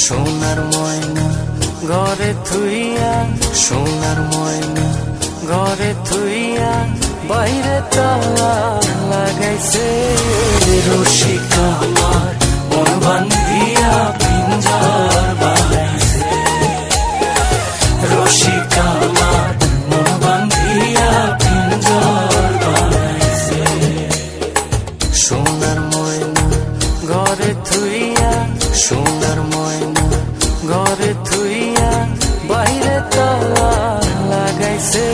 সোনার ময়না ঘরে থুইয়া, সোনার ময়না ঘরে থুইয়া, বাইরে তালা লাগাইছে রসিক আমার মন বান্ধিয়া পিঞ্জর বানাইছে। রসিক আমার মন বান্ধিয়া পিঞ্জর বানাইছে। সোনার ময়না ঘরে থুইয়া, সোনার ময়না ঘরে থুইয়া, বাইরে তালা লাগাইছে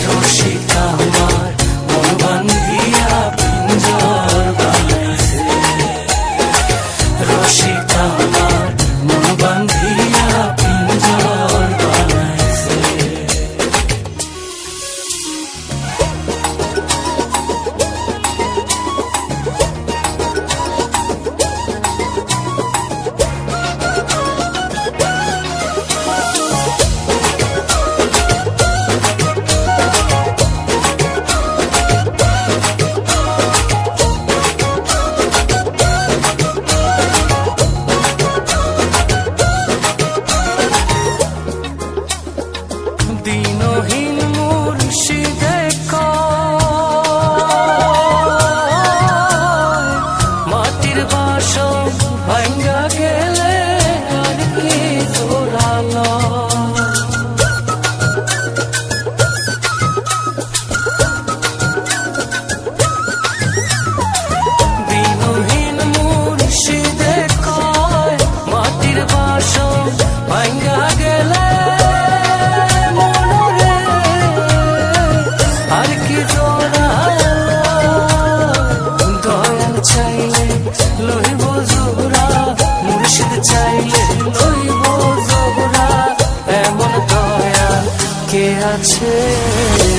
রসিক আমার মন বান্ধিয়া পিঞ্জর বানাইছে। রসিক আমার মন বান্ধিয়া পিঞ্জর বানাইছে। দিনহীন মুর্শিদে কয়, মাটির বাসন ভাঙ্গা গেলে আর কি জোড়ালো। দিনহীন মুর্শিদে কয়, মাটির বাসন ভাঙ্গা গেলে আর কি জোড়ালো। দয়াল চাইলে লইব জোড়া, মুর্শিদ চাইলে লইব জোড়া, এমন দয়াল কে আছে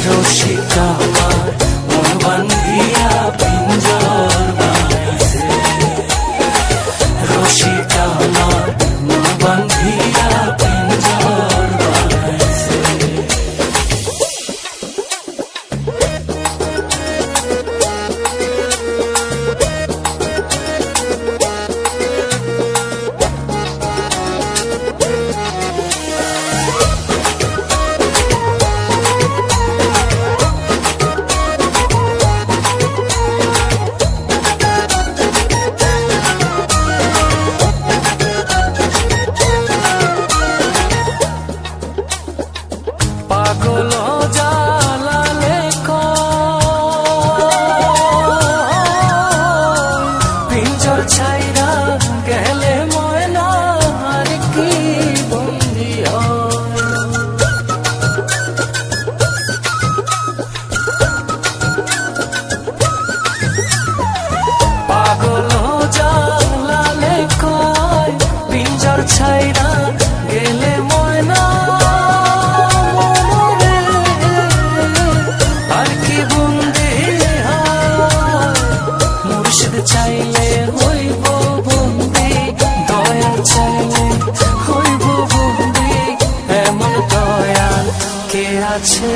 রসিক আমার মন বান্ধিয়া পিঞ্জর বানাইছে। রসিক আমার মন বান্ধিয়া পিঞ্জর বানাইছে। পাগল জালালে কয়, পিঞ্জর ছাইরা গেলে ময়না আর কি বন্দি হয়। পাগল জালালে কয়, পিঞ্জর ছাইরা গেলে ময়না আর কি বন্দি হয়। মুর্শিদ চাইলে হইব বন্দি, দয়াল চাইলে হইব বন্দি, এমন দয়াল কে আছে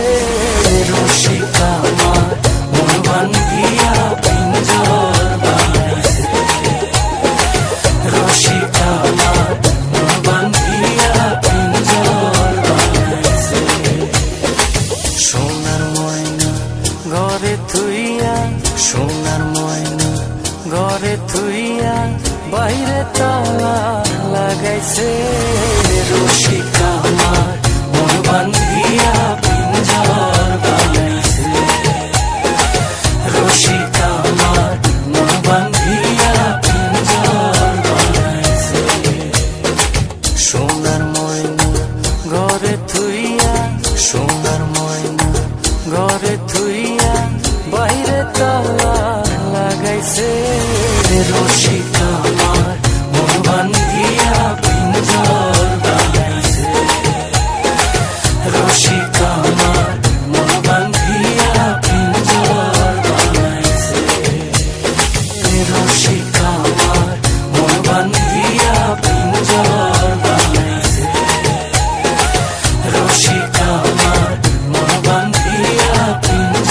রসিক আমার মন বান্ধিয়া পিঞ্জর বানাইছে। রসিক আমার মন বান্ধিয়া পিঞ্জর বানাইছে। সোনার ময়না ঘরে থুইয়া, সোনার ময়না ঘরে থুইয়া, বাইরে তালা লাগাইছে রসিক